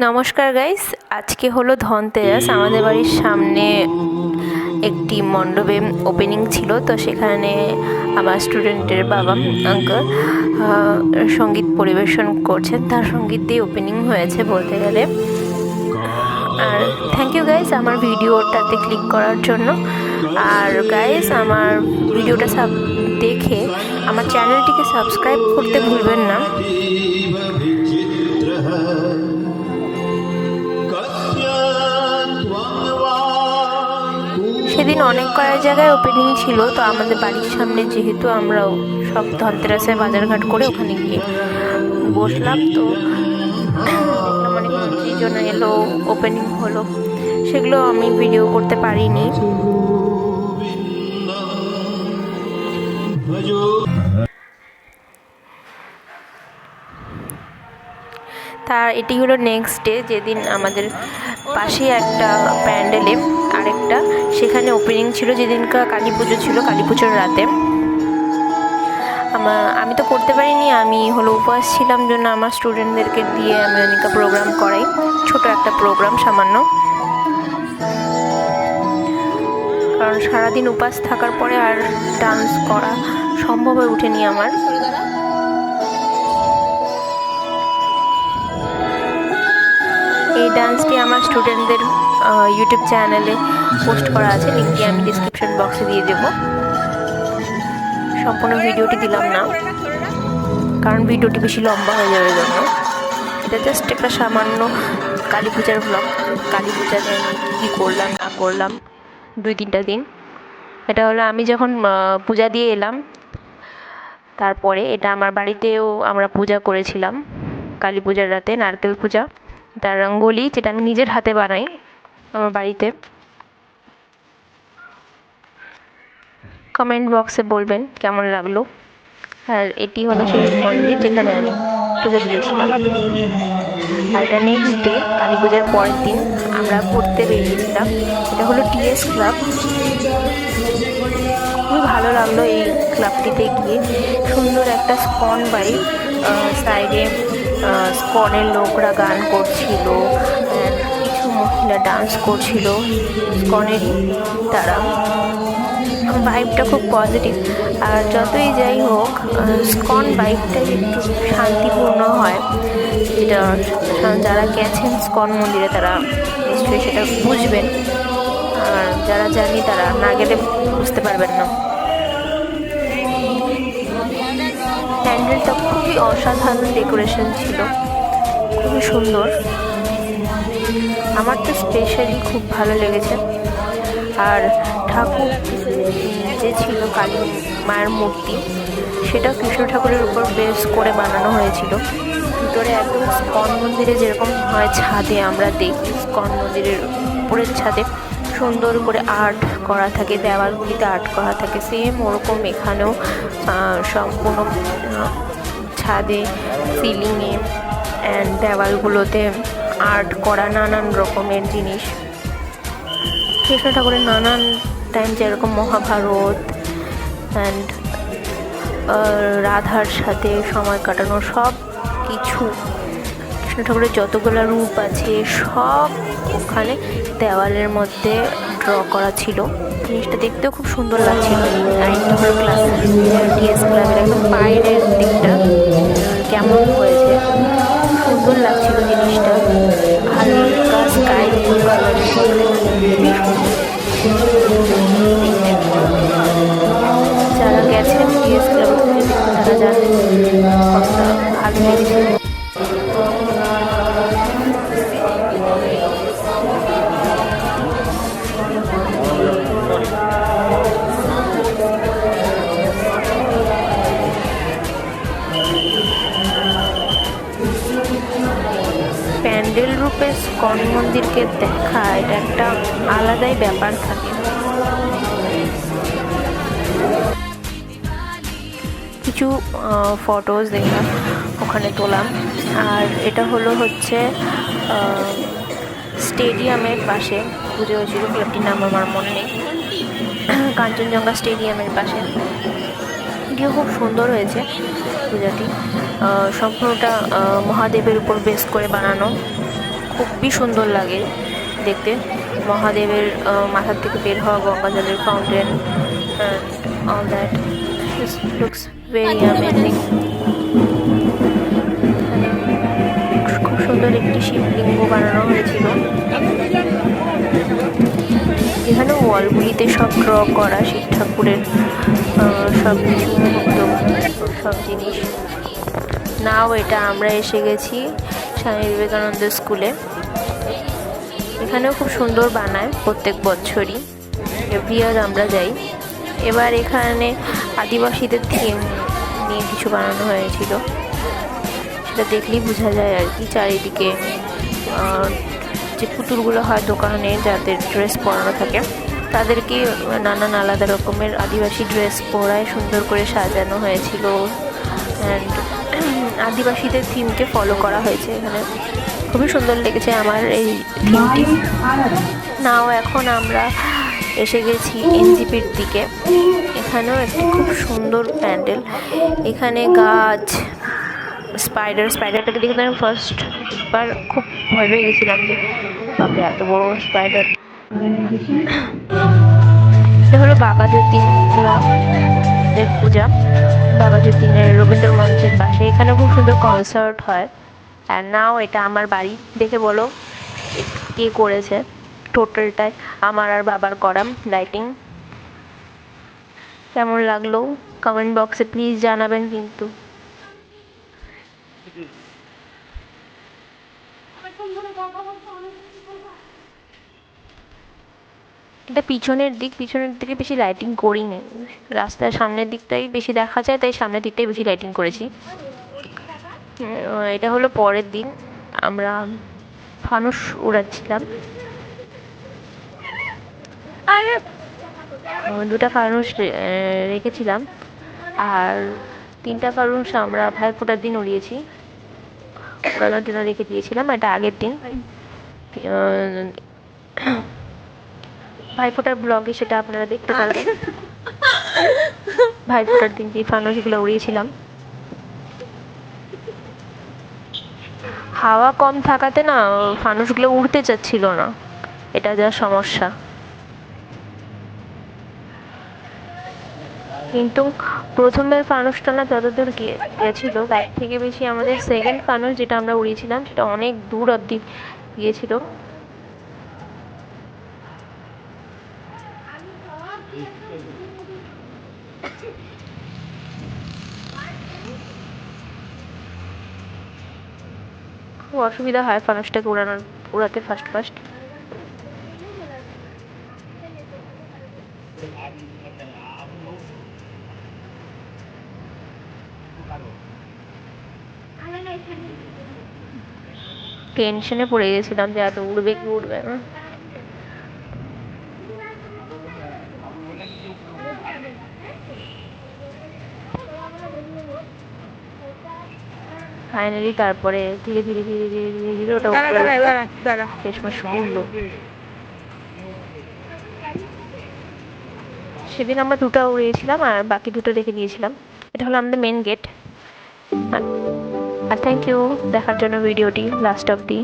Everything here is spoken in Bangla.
নমস্কার গাইস, আজকে হলো ধনতেরাস। আমাদের বাড়ির সামনে একটি মণ্ডপে ওপেনিং ছিল, তো সেখানে আমার স্টুডেন্টের বাবা আঙ্কেল সঙ্গীত পরিবেশন করছেন। তার সঙ্গীত দিয়ে ওপেনিং হয়েছে বলতে গেলে। আর থ্যাংক ইউ গাইস আমার ভিডিওটাতে ক্লিক করার জন্য। আর গাইস আমার ভিডিওটা দেখে আমার চ্যানেলটিকে সাবস্ক্রাইব করতে ভুলবেন না। সেদিন অনেক কয়েক জায়গায় ওপেনিং ছিল, তো আমাদের বাড়ির সামনে যেহেতু আমরাও সব ধনতেরাসে বাজারঘাট করে ওখানে গিয়ে বসলাম, তো অনেক মানুষজন এলো, ওপেনিং হলো, সেগুলো আমি ভিডিও করতে পারিনি। তার এটি হলো নেক্সট ডে, যেদিন আমাদের পাশে একটা প্যান্ডেলে আরেকটা সেখানে ওপেনিং ছিল, যেদিনকার কালী পুজো ছিল, কালী পুজোর রাতে। আমি তো করতে পারিনি, আমি হলো উপবাস ছিলাম জন্য আমার স্টুডেন্টদেরকে দিয়ে আমি ওদিনকার প্রোগ্রাম করাই, ছোট একটা প্রোগ্রাম সামান্য। কারণ সারাদিন উপবাস থাকার পরে আর ডান্স করা সম্ভব হয়ে ওঠেনি আমার। এই ডান্সটি আমার স্টুডেন্টদের ইউটিউব চ্যানেলে পোস্ট করা আছে, লিঙ্কটি আমি ডিসক্রিপশন বক্সে দিয়ে দেব। সম্পূর্ণ ভিডিওটি দিলাম না, কারণ ভিডিওটি বেশি লম্বা হয়ে যাবে জন্য। এটা জাস্ট একটা সামান্য কালী পূজার ব্লগ। কালী পূজাতে আমি কী করলাম না করলাম 2-3টা দিন। এটা হলো আমি যখন পূজা দিয়ে এলাম, তারপরে এটা আমার বাড়িতেও আমরা পূজা করেছিলাম কালী পূজার রাতে, নারকেল পূজা। তার রঙ্গোলি যেটা আমি নিজের হাতে বানাই আমার বাড়িতে। কমেন্ট বক্সে বলবেন কেমন লাগলো। আর এটি হলো সেই মন্দির যেখানে আমি পুজো দিয়েছিলাম। আর এটা নেক্সট ডে, কালী পূজার পরের দিন আমরা ঘুরতে বেরিয়েছিলাম। এটা হলো টিএস ক্লাব। খুবই ভালো লাগলো এই ক্লাবটিতে গিয়ে। সুন্দর একটা স্কন বাড়ি, সাইডে স্কনের লোকরা গান করছিল, কিছু মহিলা ডান্স করছিল স্কনেরই। তারা ভাইবটা খুব পজিটিভ। আর যতই যাই হোক, স্কন ভাইবটাই একটু শান্তিপূর্ণ হয়, যেটা যারা গেছেন স্কন মন্দিরে তারা নিশ্চয়ই সেটা বুঝবেন। আর যারা জানি তারা না গেলে বুঝতে পারবেন না। প্যান্ডেলটা খুবই অসাধারণ ডেকোরেশন ছিল, খুবই সুন্দর। আমার তো স্পেশালি খুব ভালো লেগেছে। আর ঠাকুর যে ছিল কালী মায়ের মূর্তি, সেটা কৃষ্ণ ঠাকুরের উপর বেস করে বানানো হয়েছিল। ভিতরে একদম স্কন মন্দিরে যেরকম হয় ছাদে আমরা দেখি, স্কন মন্দিরের উপরের ছাদে সুন্দর করে আর্ট করা থাকে, দেওয়ালগুলিতে আর্ট করা থাকে, সেম ওরকম এখানেও সম্পূর্ণ ছাদে, সিলিংয়ে অ্যান্ড দেওয়ালগুলোতে আর্ট করা নানান রকমের জিনিস। কৃষ্ণ ঠাকুরের নানান টাইম যেরকম মহাভারত অ্যান্ড রাধার সাথে সময় কাটানো সব কিছু, কৃষ্ণ ঠাকুরের যতগুলো রূপ আছে সব ওখানে দেওয়ালের মধ্যে ড্র করা ছিল। জিনিসটা দেখতেও খুব সুন্দর লাগছিল। আর এটা হলো টিএস ক্লাবের একদম বাইরের দিকটা কেমন হয়েছে, সুন্দর লাগছিল জিনিসটা। হালকা স্কাই ব্লু কালারের যারা গেছেন টিএস ক্লাবে তারা জানেন কতটা ভালো লেগেছে। প্যান্ডেল রূপে স্কন মন্দিরকে দেখা এটা একটা আলাদাই ব্যাপার থাকে। কিছু ফটোজ দেখলাম ওখানে তোলাম। আর এটা হচ্ছে স্টেডিয়ামের পাশে পুজো হয়েছিল, ক্লাবটির নাম আমার মনে নেই, কাঞ্চনজঙ্ঘা স্টেডিয়ামের পাশে। এটিও খুব সুন্দর হয়েছে পূজাটি, সম্পূর্ণটা মহাদেবের উপর বেস করে বানানো, খুবই সুন্দর লাগে দেখতে। মহাদেবের মাথার থেকে বের হওয়া গঙ্গা জলের fountain all that looks very amazing. খুব সুন্দর একটি শিবলিঙ্গ বানানো হয়েছিল। এখানে ওয়ালগুলিতে সব ড্র করা শিব ঠাকুরের সব কিছু মুহূর্ত, সব জিনিস। নাও এটা আমরা এসে গেছি স্বামী বিবেকানন্দ স্কুলে। এখানেও খুব সুন্দর বানায় প্রত্যেক বছরই, এভরি ইয়ার আমরা যাই। এবার এখানে আদিবাসীদের থিম নিয়ে কিছু বানানো হয়েছিল, সেটা দেখলেই বোঝা যায় আর কি। চারিদিকে যে পুতুলগুলো হয় দোকানে, যাদের ড্রেস পরানো থাকে তাদেরকে নানান আলাদা রকমের আদিবাসী ড্রেস পরায় সুন্দর করে সাজানো হয়েছিল। অ্যান্ড আদিবাসীদের থিমকে ফলো করা হয়েছে এখানে। খুবই সুন্দর লেগেছে আমার এই থিমটি। নাও এখন আমরা এসে গেছি এনজিপির দিকে। এখানেও একটি খুব সুন্দর প্যান্ডেল। এখানে গাছ, স্পাইডারটাকে দেখে আমি ফার্স্টবার খুব ভয় পেয়ে গেছিলাম যে বাপরে এত বড় স্পাইডার। এটা হলো বাঘাযতীনের পূজা, বাঘাযতীনের রবীন্দ্র মঞ্চের পাশে। এখানে খুব সুন্দর কনসার্ট হয়। আর নাও এটা আমার বাড়ি। দেখে বলো কে করেছে। টোটালটাই আমার আর বাবার করা লাইটিং। কেমন লাগলো কমেন্ট বক্সে প্লিজ জানাবেন কিন্তু। এটা পিছনের দিকে বেশি লাইটিং করিনি, রাস্তার সামনের দিকটাই বেশি দেখা যায়, তাই সামনের দিকটাই বেশি লাইটিং করেছি। এটা হলো পরের দিন, আমরা ফানুস উড়াচ্ছিলাম। আর 2টা ফানুস রেখেছিলাম, আর 3টা ফানুস আমরা ভাইফোঁটার দিন উড়িয়েছি। উড়ানোর জন্য রেখে দিয়েছিলাম, এটা আগের দিন। ভাইফোঁটার ব্লগে সেটা আপনারা দেখতে পারবেন। ভাইফোঁটার দিন যে ফানুসগুলো উড়িয়েছিলাম। হাওয়া কম থাকাতে না ফানুসগুলো উড়তে চাচ্ছিল না, এটা যা সমস্যা। কিন্তু প্রথমের ফানুসটা না যতদূর গিয়েছিল তার থেকে বেশি আমাদের সেকেন্ড ফানুস যেটা আমরা উড়িয়েছিলাম সেটা অনেক দূর অবধি গিয়েছিল। খুব অসুবিধা হয় ফানুসটাকে উড়াতে ফার্স্ট। টেনশনে পড়ে গেছিলাম যে এত উড়বে কি উড়বে না। ফাইনালি তারপরে ধীরে ধীরে ওটা শেষমেশ উড়লো। সেদিন আমরা 2টা উড়িয়েছিলাম আর বাকি 2টো রেখে দিয়েছিলাম। এটা হলো আমাদের মেন গেট। আর থ্যাংক ইউ দেখার জন্য ভিডিওটি লাস্ট অবধি।